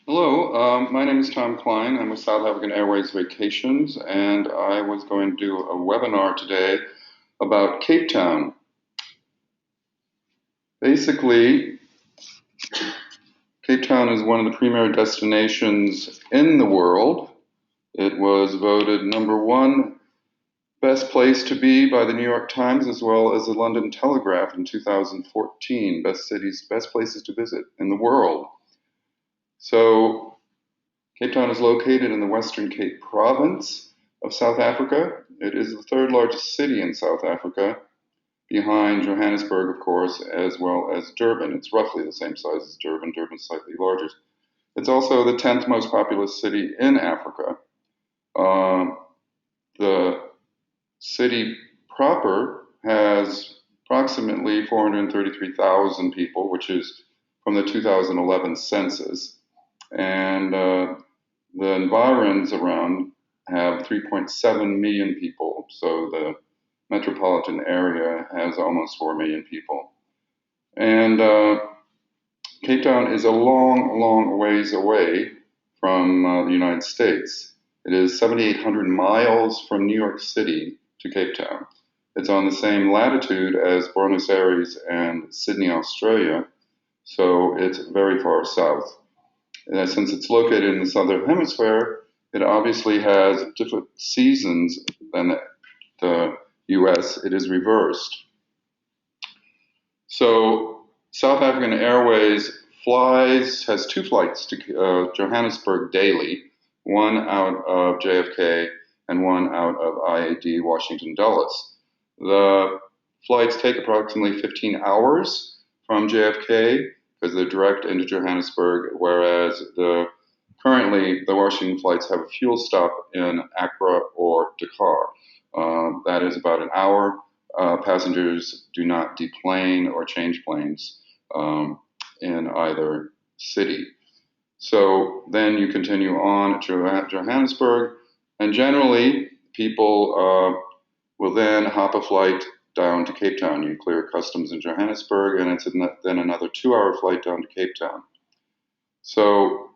Hello, my name is Tom Cline. I'm with South African Airways Vacations, and I was going to do a webinar today about Cape Town. Basically, Cape Town is one of the premier destinations in the world. It was voted #1 best place to be by the New York Times as well as the London Telegraph in 2014, best places to visit in the world. So Cape Town is located in the Western Cape Province of South Africa. It is the third largest city in South Africa, behind Johannesburg, of course, as well as Durban. It's roughly the same size as Durban. Durban's slightly larger. It's also the 10th most populous city in Africa. The city proper has approximately 433,000 people, which is from the 2011 census. And the environs around have 3.7 million people, so the metropolitan area has almost 4 million people. And Cape Town is a long, long ways away from the United States. It is 7,800 miles from New York City to Cape Town. It's on the same latitude as Buenos Aires and Sydney, Australia, so it's very far south. And since it's located in the southern hemisphere, it obviously has different seasons than the US. It is reversed. So South African Airways has 2 flights to Johannesburg daily, one out of JFK and one out of IAD Washington Dulles. The flights take approximately 15 hours from JFK because they're direct into Johannesburg, whereas currently the Washington flights have a fuel stop in Accra or Dakar. That is about an hour. Passengers do not deplane or change planes in either city. So then you continue on to Johannesburg, and generally people will then hop a flight down to Cape Town. You clear customs in Johannesburg, and it's then another 2-hour flight down to Cape Town. So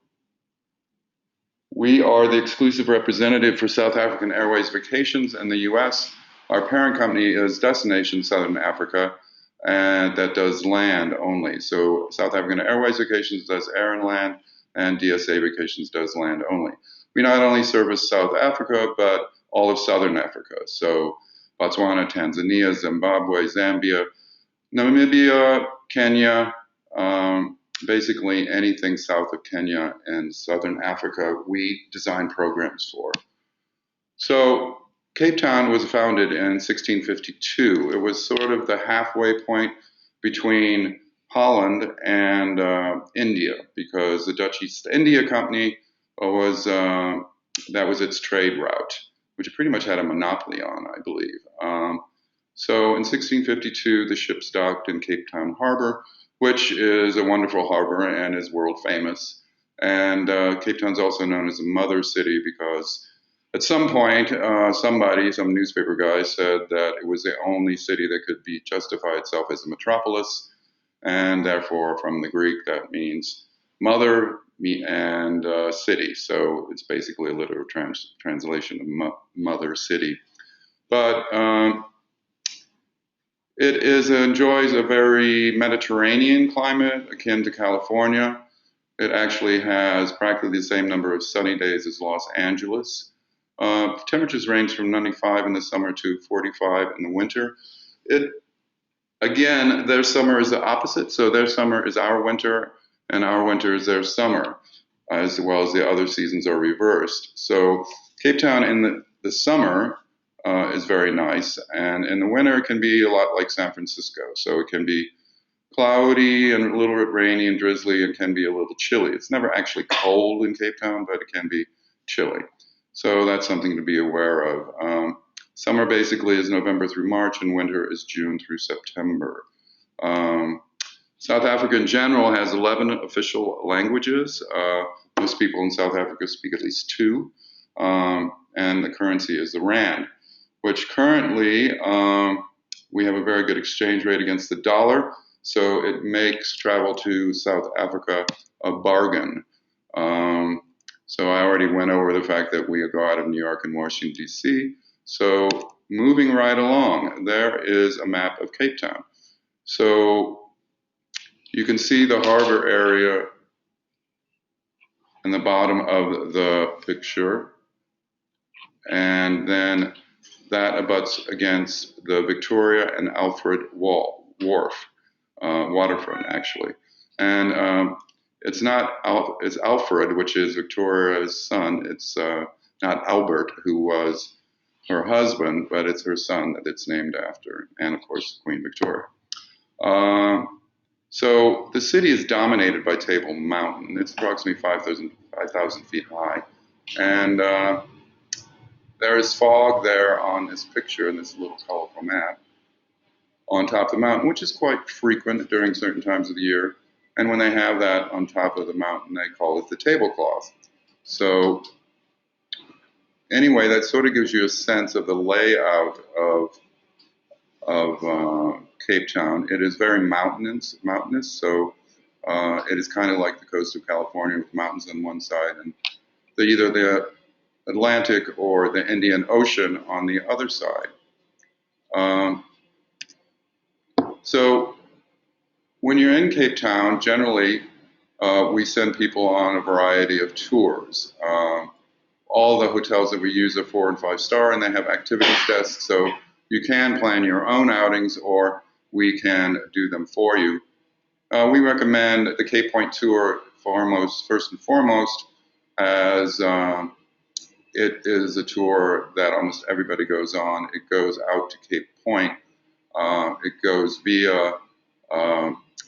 we are the exclusive representative for South African Airways Vacations in the US. Our parent company is Destination Southern Africa, and that does land only. So South African Airways Vacations does air and land, and DSA Vacations does land only. We not only service South Africa, but all of Southern Africa. So Botswana, Tanzania, Zimbabwe, Zambia, Namibia, Kenya, basically anything south of Kenya and Southern Africa, we design programs for. So Cape Town was founded in 1652. It was sort of the halfway point between Holland and India, because the Dutch East India Company that was its trade route, which it pretty much had a monopoly on, I believe. So in 1652, the ships docked in Cape Town Harbor, which is a wonderful harbor and is world famous. And Cape Town is also known as the Mother City because at some point, some newspaper guy said that it was the only city that could justify itself as a metropolis, and therefore from the Greek that means mother and city. So it's basically a literal translation of mother city. But it enjoys a very Mediterranean climate akin to California. It actually has practically the same number of sunny days as Los Angeles. Temperatures range from 95 in the summer to 45 in the winter. Again, their summer is the opposite. So their summer is our winter, and our winter is their summer, as well as the other seasons are reversed. So Cape Town in the summer is very nice, and in the winter it can be a lot like San Francisco. So it can be cloudy and a little bit rainy and drizzly, and can be a little chilly. It's never actually cold in Cape Town, but it can be chilly. So that's something to be aware of. Summer basically is November through March, and winter is June through September. South Africa in general has 11 official languages. Most people in South Africa speak at least 2, and the currency is the rand, which currently we have a very good exchange rate against the dollar, so it makes travel to South Africa a bargain. So I already went over the fact that we go out of New York and Washington, D.C. So moving right along, there is a map of Cape Town. So you can see the harbor area in the bottom of the picture, and then that abuts against the Victoria and Alfred Wharf, waterfront actually. And it's Alfred, which is Victoria's son. It's not Albert, who was her husband, but it's her son that it's named after, and of course Queen Victoria. So the city is dominated by Table Mountain. It's approximately 5,000 feet high, and there is fog there on this picture in this little colorful map on top of the mountain, which is quite frequent during certain times of the year. And when they have that on top of the mountain, they call it the tablecloth. So anyway, that sort of gives you a sense of the layout of Cape Town. It is very mountainous, so it is kind of like the coast of California with mountains on one side and either the Atlantic or the Indian Ocean on the other side. So when you're in Cape Town, generally we send people on a variety of tours. All the hotels that we use are 4- and 5-star, and they have activities desks, so you can plan your own outings or we can do them for you. We recommend the Cape Point tour first and foremost, as it is a tour that almost everybody goes on. It goes out to Cape Point. It goes via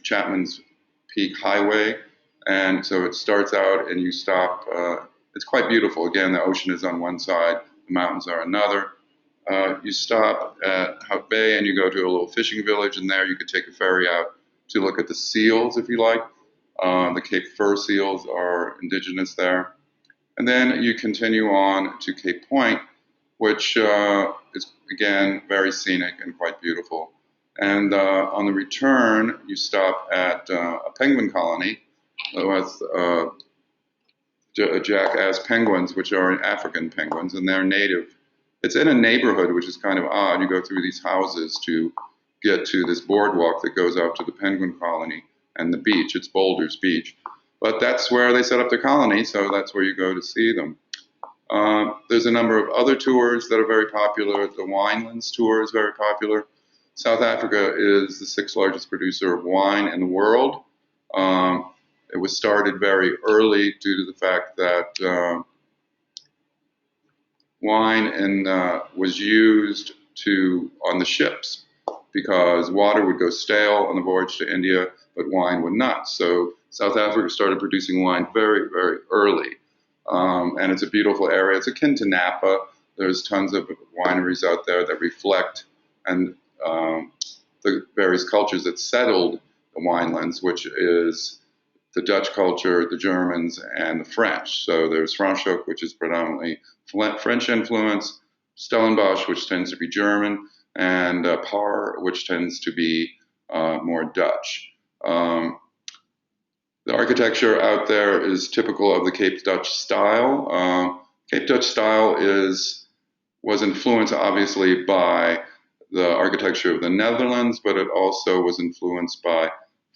Chapman's Peak Highway, and so it starts out and you stop. It's quite beautiful. Again, the ocean is on one side, the mountains are another. You stop at Hout Bay and you go to a little fishing village, and there you could take a ferry out to look at the seals if you like. The Cape Fur seals are indigenous there. And then you continue on to Cape Point, which is, again, very scenic and quite beautiful. And on the return, you stop at a penguin colony with jackass penguins, which are African penguins, and they're native. It's in a neighborhood, which is kind of odd. You go through these houses to get to this boardwalk that goes out to the penguin colony and the beach. It's Boulder's Beach. But that's where they set up their colony, so that's where you go to see them. There's a number of other tours that are very popular. The Winelands tour is very popular. South Africa is the 6th largest producer of wine in the world. It was started very early due to the fact that wine was used on the ships because water would go stale on the voyage to India, but wine would not. So South Africa started producing wine very, very early. And it's a beautiful area. It's akin to Napa. There's tons of wineries out there that reflect the various cultures that settled the winelands, which is the Dutch culture, the Germans, and the French. So there's Franschhoek, which is predominantly French influence, Stellenbosch, which tends to be German, and Par, which tends to be more Dutch. The architecture out there is typical of the Cape Dutch style. Cape Dutch style was influenced obviously by the architecture of the Netherlands, but it also was influenced by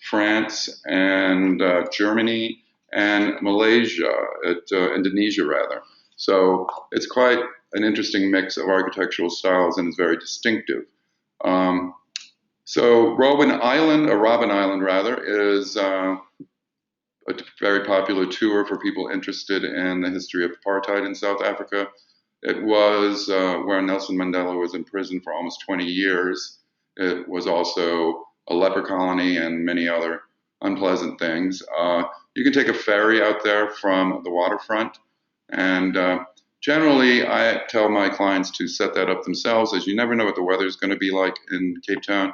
France and Germany and Malaysia, Indonesia rather. So it's quite an interesting mix of architectural styles and it's very distinctive. So Robben Island rather, is a very popular tour for people interested in the history of apartheid in South Africa. It was where Nelson Mandela was in prison for almost 20 years. It was also a leper colony and many other unpleasant things. You can take a ferry out there from the waterfront, and generally I tell my clients to set that up themselves, as you never know what the weather is going to be like in Cape Town.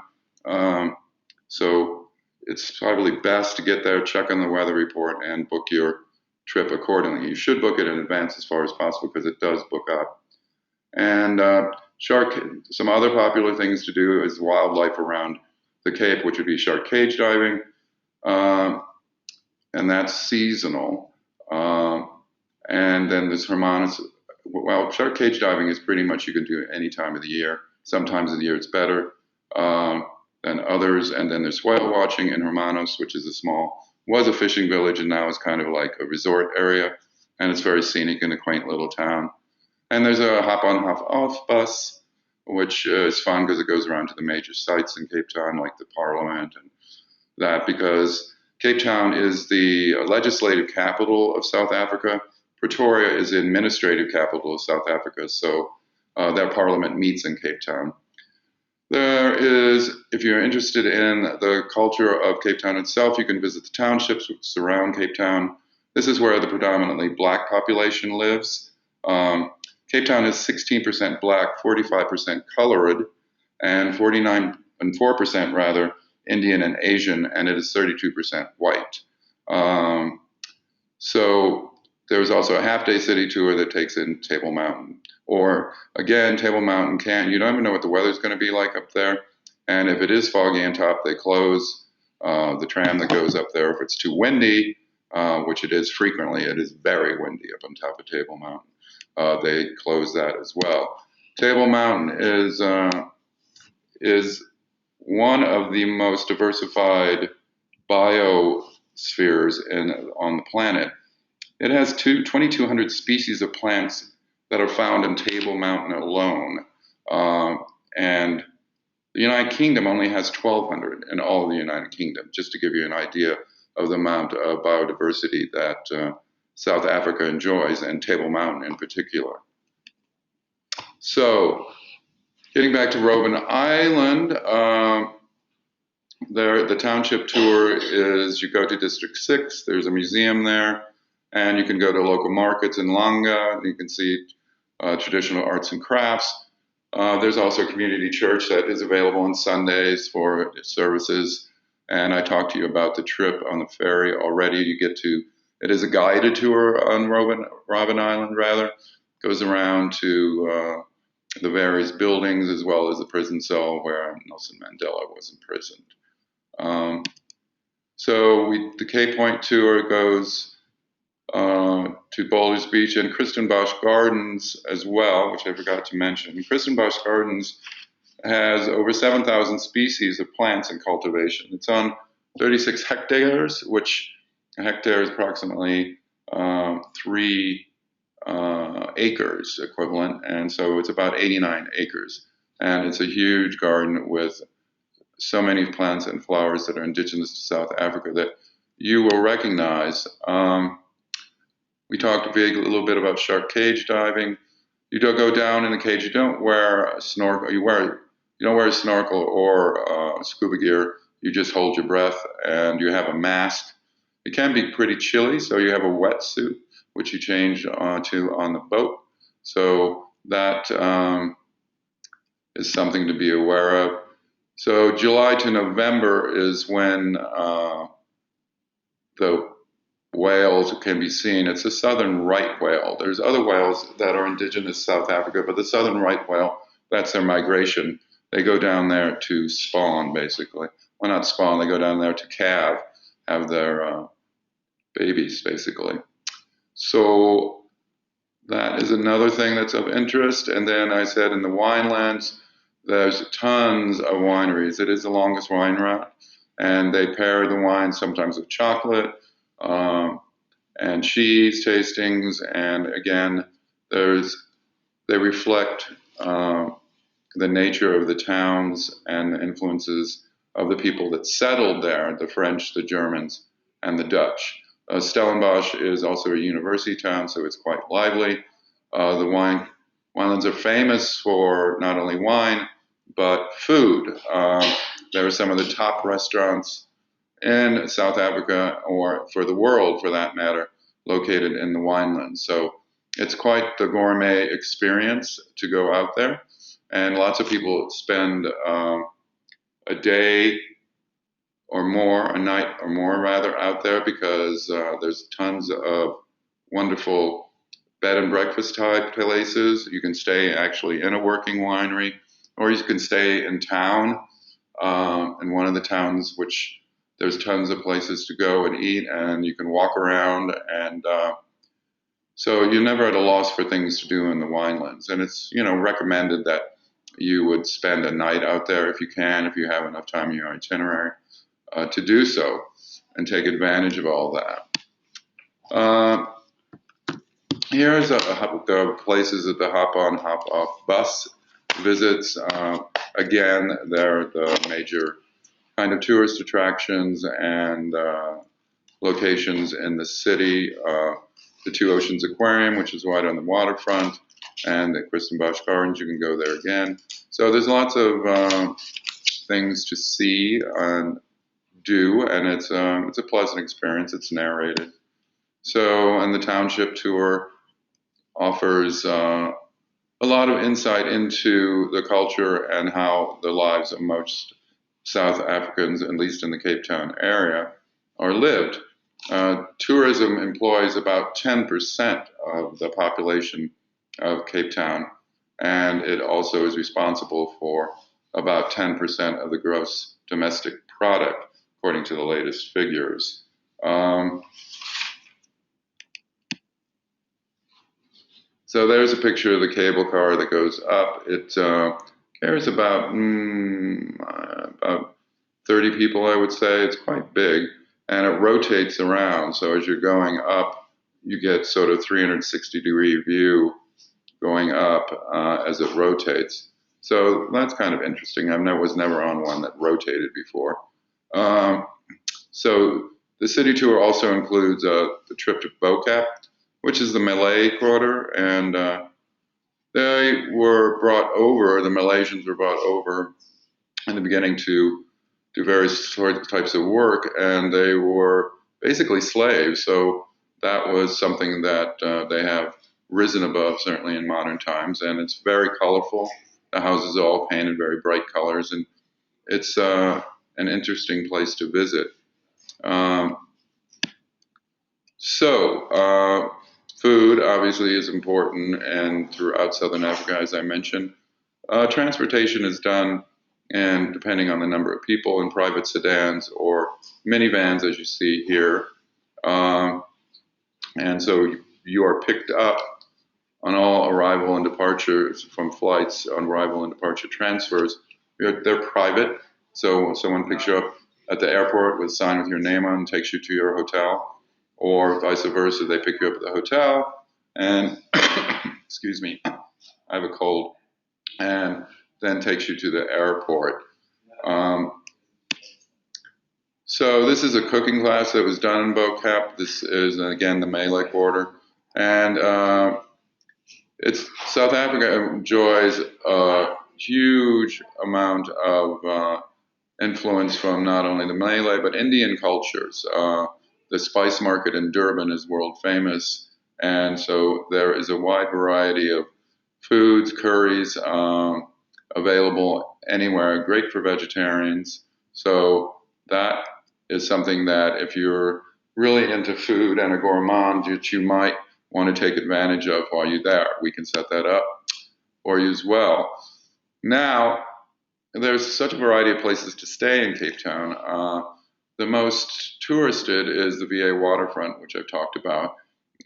So it's probably best to get there, check on the weather report, and book your trip accordingly. You should book it in advance as far as possible because it does book up. And some other popular things to do is wildlife around the Cape, which would be shark cage diving, and that's seasonal. Um, and then there's Hermanus. Well, shark cage diving is pretty much you can do it any time of the year. Sometimes of the year it's better than others. And then there's whale watching in Hermanos, which is was a fishing village and now is kind of like a resort area. And it's very scenic in a quaint little town. And there's a hop on, hop off bus, which is fun because it goes around to the major sites in Cape Town, like the Parliament and that, because Cape Town is the legislative capital of South Africa. Pretoria is the administrative capital of South Africa, so their parliament meets in Cape Town. There is, if you're interested in the culture of Cape Town itself, you can visit the townships which surround Cape Town. This is where the predominantly black population lives. Cape Town is 16% black, 45% colored, and 4% rather Indian and Asian, and it is 32% white. So there's also a half-day city tour that takes in Table Mountain. Or again, Table Mountain you don't even know what the weather's going to be like up there. And if it is foggy on top, they close the tram that goes up there. If it's too windy, which it is frequently, it is very windy up on top of Table Mountain, they close that as well. Table Mountain is one of the most diversified biospheres on the planet. It has 2,200 species of plants that are found in Table Mountain alone. And the United Kingdom only has 1,200 in all of the United Kingdom, just to give you an idea of the amount of biodiversity that South Africa enjoys, and Table Mountain in particular. So, getting back to Robben Island, the township tour is you go to District 6, there's a museum there, and you can go to local markets in Langa, and you can see traditional arts and crafts. There's also a community church that is available on Sundays for services, and I talked to you about the trip on the ferry already. It is a guided tour on Robben Island, rather. It goes around to the various buildings as well as the prison cell where Nelson Mandela was imprisoned. So the Cape Point tour goes to Boulders Beach and Bosh Gardens as well, which I forgot to mention. Bosh Gardens has over 7,000 species of plants in cultivation. It's on 36 hectares, which a hectare is approximately 3 acres equivalent, and so it's about 89 acres. And it's a huge garden with so many plants and flowers that are indigenous to South Africa that you will recognize. We talked a little bit about shark cage diving. You don't go down in the cage. You don't wear a snorkel. You don't wear a snorkel or scuba gear. You just hold your breath, and you have a mask. It can be pretty chilly, so you have a wetsuit, which you change to on the boat. So that is something to be aware of. So July to November is when the whales can be seen. It's a southern right whale. There's other whales that are indigenous to South Africa, but the southern right whale, that's their migration. They go down there to spawn, basically. Well, not spawn, they go down there to calve, have their babies, basically. So that is another thing that's of interest. And then I said in the winelands, there's tons of wineries. It is the longest wine route, and they pair the wine sometimes with chocolate and cheese tastings. And again, they reflect the nature of the towns and the influences of the people that settled there, the French, the Germans, and the Dutch. Stellenbosch is also a university town, so it's quite lively. The winelands are famous for not only wine, but food. There are some of the top restaurants in South Africa, or for the world for that matter, located in the winelands. So it's quite the gourmet experience to go out there. And lots of people spend a day or more, a night or more rather, out there because there's tons of wonderful bed and breakfast type places. You can stay actually in a working winery, or you can stay in town, in one of the towns which There's tons of places to go and eat, and you can walk around, and so you're never at a loss for things to do in the winelands. And it's, recommended that you would spend a night out there if you can, if you have enough time in your itinerary to do so and take advantage of all that. Here's the places at the hop-on, hop-off bus visits. Again, they're the major kind of tourist attractions and locations in the city. The Two Oceans Aquarium, which is right on the waterfront, and the Bosh Gardens, you can go there again. So there's lots of things to see and do, and it's a pleasant experience. It's narrated. So, and the township tour offers a lot of insight into the culture and how the lives of most South Africans, at least in the Cape Town area, are lived. Tourism employs about 10% of the population of Cape Town, and it also is responsible for about 10% of the gross domestic product, according to the latest figures. So there's a picture of the cable car that goes up. It carries about 30 people, I would say. It's quite big, and it rotates around. So as you're going up, you get sort of 360-degree view going up as it rotates. So that's kind of interesting. I was never on one that rotated before. So the city tour also includes the trip to Bokap, which is the Malay quarter, and they were brought over, the Malaysians were brought over in the beginning to do various types of work, and they were basically slaves. So that was something that they have risen above, certainly in modern times, and it's very colorful. The houses are all painted very bright colors, and it's an interesting place to visit. Food obviously is important, and throughout Southern Africa, as I mentioned, transportation is done, and depending on the number of people, in private sedans or minivans, as you see here. And so you are picked up on all arrival and departures from flights, on arrival and departure transfers. They're private, so someone picks you up at the airport with a sign with your name on and takes you to your hotel. Or vice versa, they pick you up at the hotel and, excuse me, I have a cold, and then takes you to the airport. So this is a cooking class that was done in Bokap. This is, again, the Malay quarter. And South Africa enjoys a huge amount of influence from not only the Malay, but Indian cultures. The spice market in Durban is world famous, and so there is a wide variety of foods, curries available anywhere, great for vegetarians. So that is something that if you're really into food and a gourmand, that you might want to take advantage of while you're there. We can set that up for you as well. Now, there's such a variety of places to stay in Cape Town. The most touristed is the VA waterfront, which I've talked about,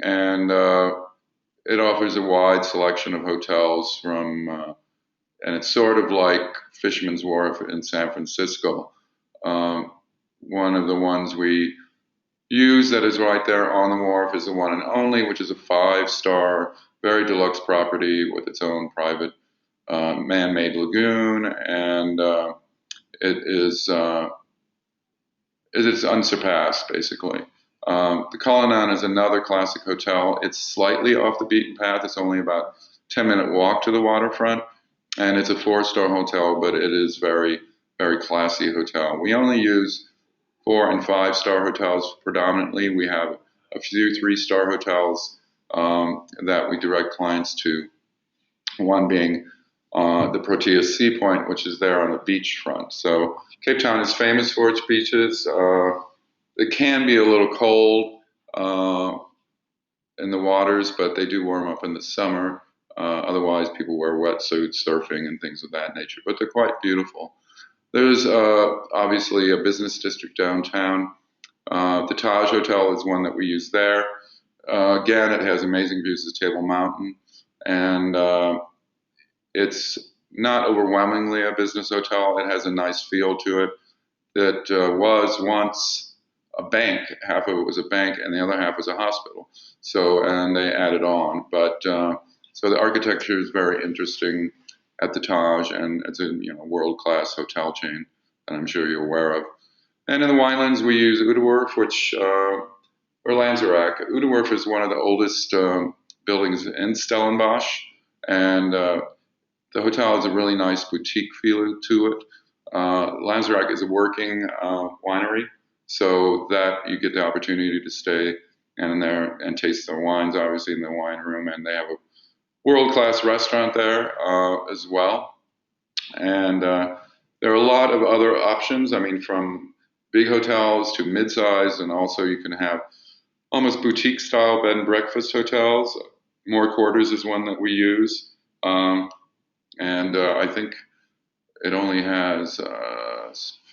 and it offers a wide selection of hotels and it's sort of like Fisherman's Wharf in San Francisco. One of the ones we use that is right there on the wharf is the One and Only, which is a 5-star, very deluxe property with its own private man-made lagoon, and it's unsurpassed, basically. The Cullinan is another classic hotel. It's slightly off the beaten path. It's only about a 10-minute walk to the waterfront, and it's a 4-star hotel, but it is very, very classy hotel. We only use 4- and 5-star hotels predominantly. We have a few 3-star hotels that we direct clients to, one being the Protea Sea Point, which is there on the beachfront. So Cape Town is famous for its beaches. It can be a little cold in the waters, but they do warm up in the summer. Otherwise, people wear wetsuits, surfing, and things of that nature. But they're quite beautiful. There's obviously a business district downtown. The Taj Hotel is one that we use there. Again, it has amazing views of Table Mountain, and it's not overwhelmingly a business hotel. It has a nice feel to it. That was once a bank. Half of it was a bank, and the other half was a hospital. So, and they added on. But so the architecture is very interesting at the Taj, and it's a world-class hotel chain that I'm sure you're aware of. And in the Winelands, we use Oudewerf, or Lanzerac. Oudewerf is one of the oldest buildings in Stellenbosch, and the hotel has a really nice boutique feel to it. Lanzerac is a working winery, so that you get the opportunity to stay in there and taste their wines, obviously in the wine room, and they have a world-class restaurant there as well. And there are a lot of other options. I mean, from big hotels to mid-size, and also you can have almost boutique-style bed and breakfast hotels. More Quarters is one that we use, and I think it only has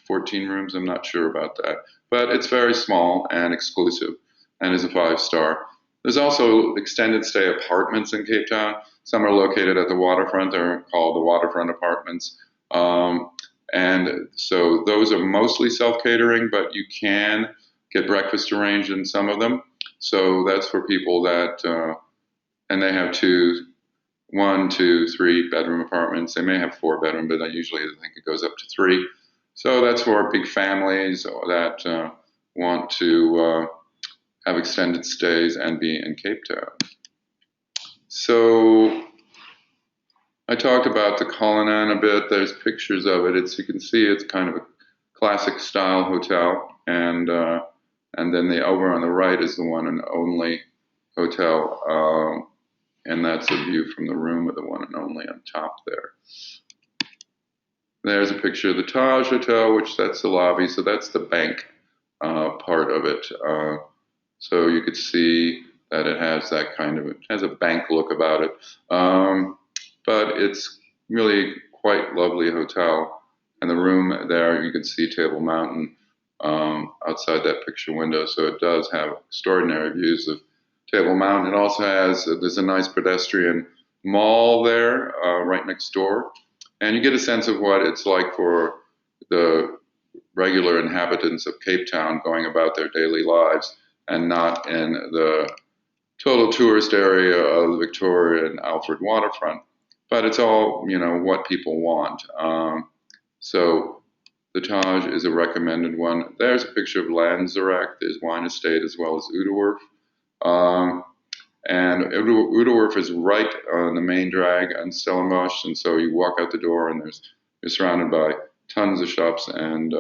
14 rooms. I'm not sure about that, but it's very small and exclusive, and is a 5-star. There's also extended stay apartments in Cape Town. Some are located at the waterfront. They're called the waterfront apartments. And so those are mostly self-catering, but you can get breakfast arranged in some of them. So that's for people that, and they have 1, 2, 3 bedroom apartments. They may have 4 bedroom, but usually I think it goes up to 3. So that's for big families that want to have extended stays and be in Cape Town. So I talked about the Cullinan a bit. There's pictures of it. You can see it's kind of a classic style hotel, and then the over on the right is the one and only hotel, and that's a view from the room with the one and only on top there. There's a picture of the Taj Hotel, which that's the lobby, so that's the bank part of it. So you could see that it has that kind of, it has a bank look about it. But it's really quite lovely hotel. And the room there, you can see Table Mountain outside that picture window. So it does have extraordinary views of Table Mountain. It also has, there's a nice pedestrian mall there right next door. And you get a sense of what it's like for the regular inhabitants of Cape Town going about their daily lives, and not in the total tourist area of the Victoria and Alfred waterfront. But it's all, what people want. So the Taj is a recommended one. There's a picture of Lanzerac, there's wine estate, as well as Oudewerf. And Oudewerf is right on the main drag on Stellenbosch, and so you walk out the door and you're surrounded by tons of shops and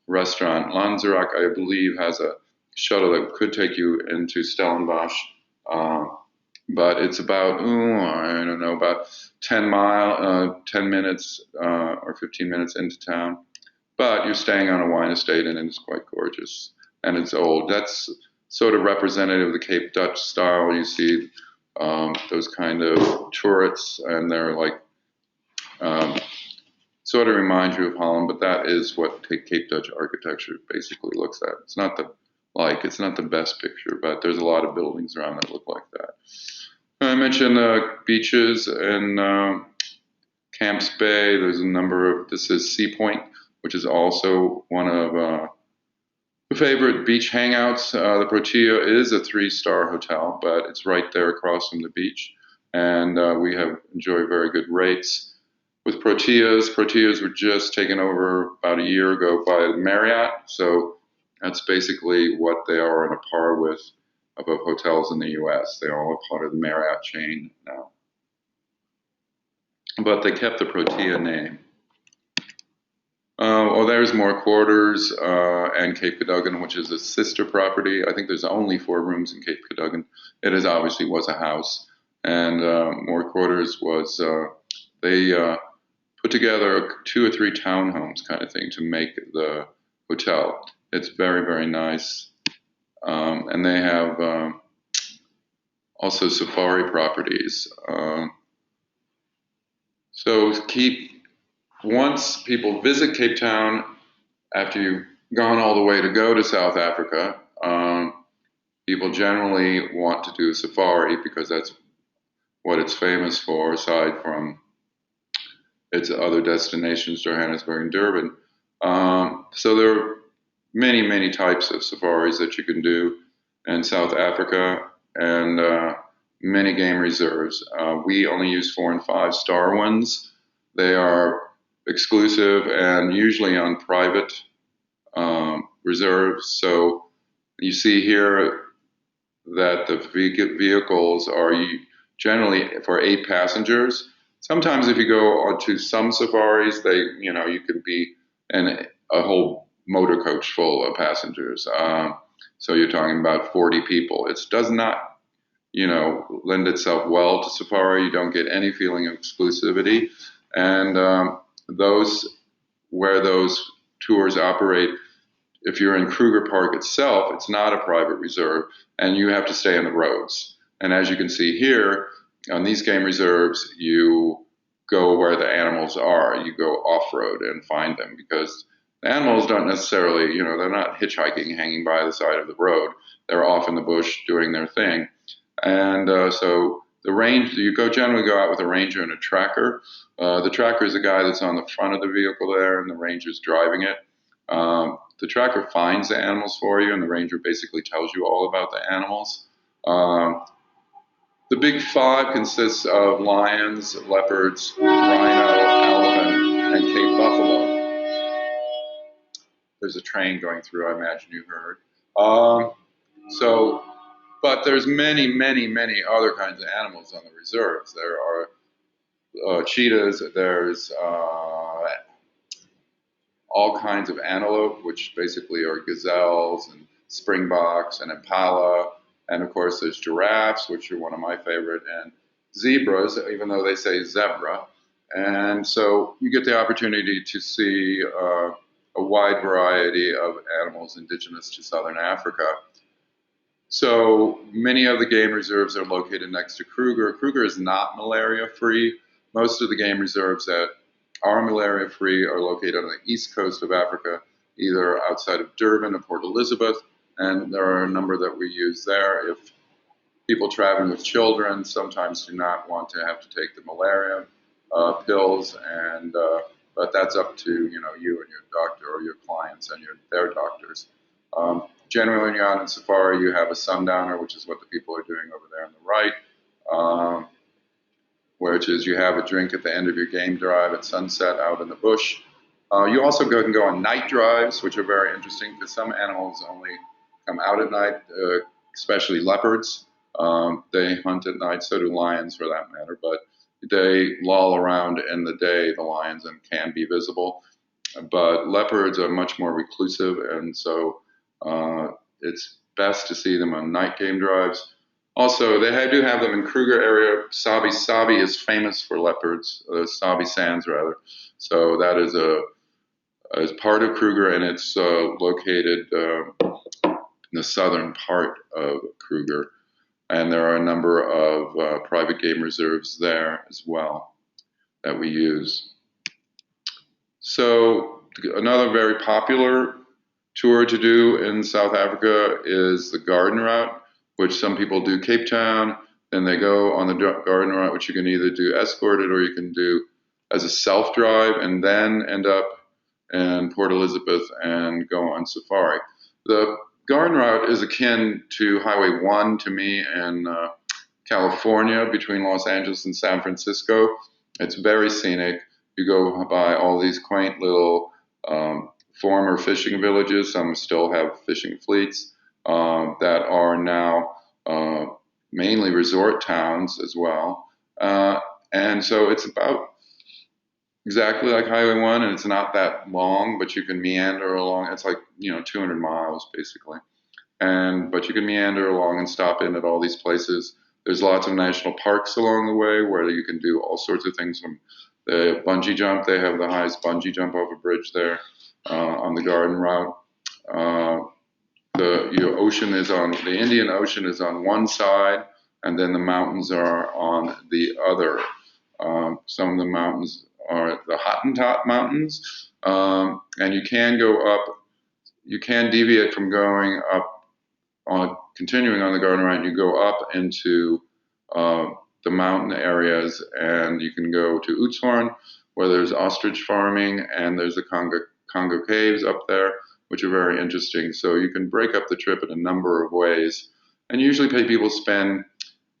restaurant. Lanzerac, I believe, has a shuttle that could take you into Stellenbosch, but it's about, I don't know, about 10 minutes or 15 minutes into town. But you're staying on a wine estate, and it's quite gorgeous, and it's old. That's sort of representative of the Cape Dutch style. You see those kind of turrets, and they're like, sort of remind you of Holland, but that is what Cape Dutch architecture basically looks at. It's not the best picture, but there's a lot of buildings around that look like that. I mentioned beaches in Camps Bay. There's a number of, this is Sea Point, which is also one of the favorite beach hangouts. The Protea is a 3-star hotel, but it's right there across from the beach, and we have enjoyed very good rates. With Proteas were just taken over about a year ago by Marriott, so that's basically what they are on a par with of hotels in the U.S. They all are part of the Marriott chain now. But they kept the Protea name. There's More Quarters and Cape Cadogan, which is a sister property. I think there's only 4 rooms in Cape Cadogan. It obviously was a house. And More Quarters was, they put together 2 or 3 townhomes kind of thing to make the hotel. It's very, very nice. And they have also safari properties. So keep once people visit Cape Town, after you've gone all the way to go to South Africa, people generally want to do a safari because that's what it's famous for, aside from its other destinations, Johannesburg and Durban. So there are many, many types of safaris that you can do in South Africa, and many game reserves. We only use 4- and 5-star ones. They are exclusive and usually on private reserves. So you see here that the vehicles are generally for 8 passengers. Sometimes if you go onto some safaris, you could be in a whole motor coach full of passengers. So you're talking about 40 people. It does not, lend itself well to safari. You don't get any feeling of exclusivity. And where those tours operate, if you're in Kruger Park itself, it's not a private reserve, and you have to stay on the roads. And as you can see here, on these game reserves, you go where the animals are. You go off-road and find them, because the animals don't necessarily, they're not hitchhiking, hanging by the side of the road. They're off in the bush doing their thing. And so the range, generally go out with a ranger and a tracker. The tracker is the guy that's on the front of the vehicle there, and the ranger's driving it. The tracker finds the animals for you, and the ranger basically tells you all about the animals. The big 5 consists of lions, leopards, rhino, elephant, and Cape buffalo. There's a train going through, I imagine you heard. But there's many, many, many other kinds of animals on the reserves. There are cheetahs, there's all kinds of antelope, which basically are gazelles and springboks and impala. And of course, there's giraffes, which are one of my favorite, and zebras, even though they say zebra. And so you get the opportunity to see a wide variety of animals indigenous to Southern Africa. So many of the game reserves are located next to Kruger. Kruger is not malaria-free. Most of the game reserves that are malaria-free are located on the east coast of Africa, either outside of Durban or Port Elizabeth, and there are a number that we use there. If people traveling with children sometimes do not want to have to take the malaria pills, but that's up to you and your doctor, or your clients and their doctors. Generally, when you're out in safari, you have a sundowner, which is what the people are doing over there on the right, which is you have a drink at the end of your game drive at sunset out in the bush. You also can go on night drives, which are very interesting, because some animals only come out at night, especially leopards. They hunt at night, so do lions for that matter, but they loll around in the day, the lions, and can be visible. But leopards are much more reclusive, and so it's best to see them on night game drives. Also, they do have them in Kruger area. Sabi is famous for leopards, Sabi Sands rather. So that is part of Kruger, and it's located in the southern part of Kruger. And there are a number of private game reserves there as well that we use. So another very popular tour to do in South Africa is the garden route, which some people do Cape Town, then they go on the garden route, which you can either do escorted or you can do as a self-drive, and then end up in Port Elizabeth and go on safari. The garden route is akin to Highway 1 to me in California, between Los Angeles and San Francisco. It's very scenic. You go by all these quaint little former fishing villages. Some still have fishing fleets that are now mainly resort towns as well. And so it's about exactly like Highway 1, and it's not that long, but you can meander along. It's like 200 miles basically, but you can meander along and stop in at all these places. There's lots of national parks along the way where you can do all sorts of things. From the bungee jump, they have the highest bungee jump off a bridge there on the garden route. The Indian Ocean is on one side, and then the mountains are on the other. Some of the mountains are the Hottentot Mountains, and you can go up. You can deviate from going up on continuing on the garden route. You go up into the mountain areas, and you can go to Oudtshoorn, where there's ostrich farming, and there's the Congo caves up there, which are very interesting. So you can break up the trip in a number of ways, and usually people spend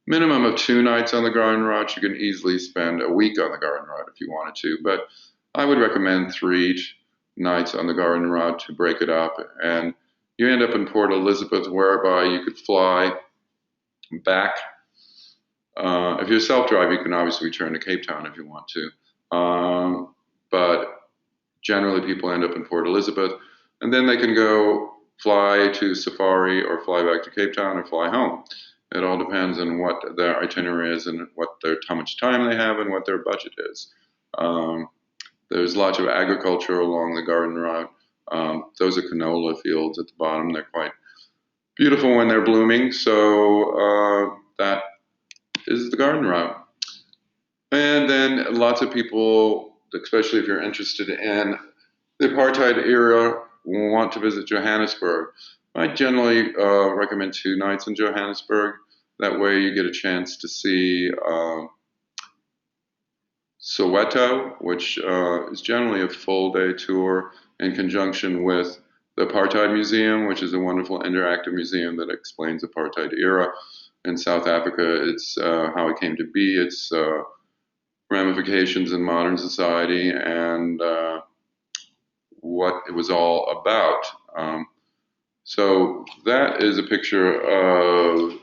minimum of 2 nights on the garden route. You can easily spend a week on the garden route if you wanted to, but I would recommend 3 nights on the garden route to break it up, and you end up in Port Elizabeth, whereby you could fly back. If you're self-drive, you can obviously return to Cape Town if you want to, but generally people end up in Port Elizabeth, and then they can go fly to Safari or fly back to Cape Town or fly home. It all depends on what their itinerary is and how much time they have and what their budget is. There's lots of agriculture along the garden route. Those are canola fields at the bottom. They're quite beautiful when they're blooming. So that is the garden route. And then lots of people, especially if you're interested in the apartheid era, want to visit Johannesburg. I generally recommend 2 nights in Johannesburg. That way you get a chance to see Soweto, which is generally a full-day tour in conjunction with the Apartheid Museum, which is a wonderful interactive museum that explains the apartheid era in South Africa. It's how it came to be, its ramifications in modern society, and what it was all about. So that is a picture of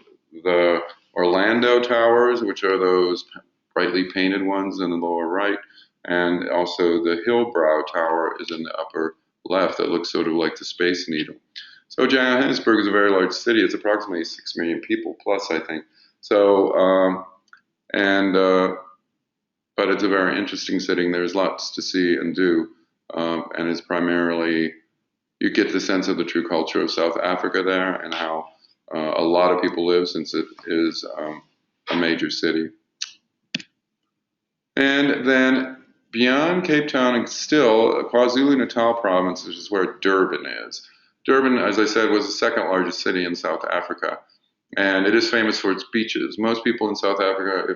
the Orlando Towers, which are those brightly painted ones in the lower right, and also the Hillbrow Tower is in the upper left that looks sort of like the Space Needle. So Johannesburg is a very large city. It's approximately 6 million people plus, I think. So, but it's a very interesting city. There's lots to see and do, and it's primarily, you get the sense of the true culture of South Africa there and how a lot of people live, since it is a major city. And then beyond Cape Town and still KwaZulu-Natal province, which is where Durban is. Durban, as I said, was the second largest city in South Africa, and it is famous for its beaches. Most people in South Africa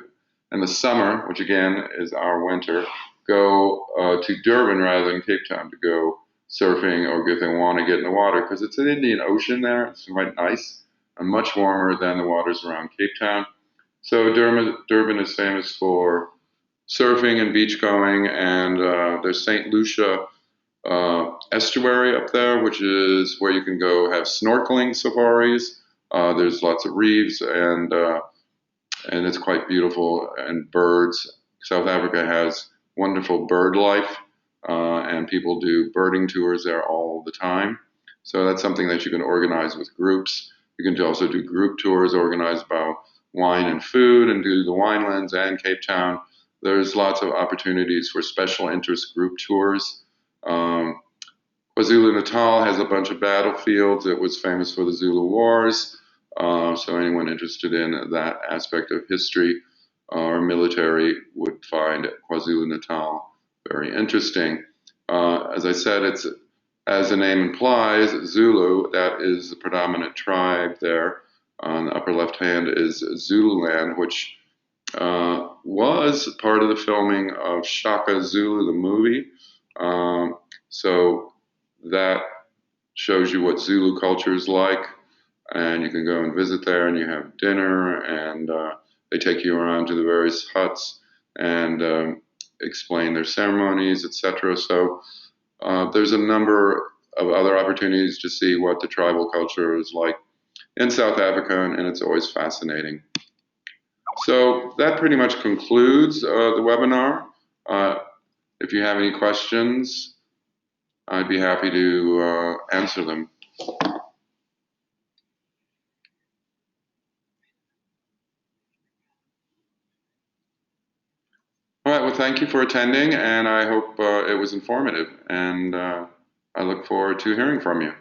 in the summer, which again is our winter, go to Durban rather than Cape Town to go surfing, or if they want to get in the water, because it's an Indian Ocean there. It's quite nice and much warmer than the waters around Cape Town. So Durban is famous for surfing and beach going, and there's St. Lucia estuary up there, which is where you can go have snorkeling safaris. There's lots of reefs, and it's quite beautiful, and birds. South Africa has wonderful bird life, and people do birding tours there all the time. So that's something that you can organize with groups. You can also do group tours organized about wine and food, and do the Winelands and Cape Town. There's lots of opportunities for special interest group tours. KwaZulu-Natal has a bunch of battlefields. It was famous for the Zulu Wars. So anyone interested in that aspect of history or military would find KwaZulu-Natal very interesting. As I said, it's, as the name implies, Zulu. That is the predominant tribe there. On the upper left hand is Zululand, which was part of the filming of Shaka Zulu, the movie. So that shows you what Zulu culture is like, and you can go and visit there, and you have dinner, and they take you around to the various huts and explain their ceremonies, etc. So there's a number of other opportunities to see what the tribal culture is like in South Africa, and it's always fascinating. So that pretty much concludes the webinar. If you have any questions, I'd be happy to answer them. All right, well, thank you for attending, and I hope it was informative, and I look forward to hearing from you.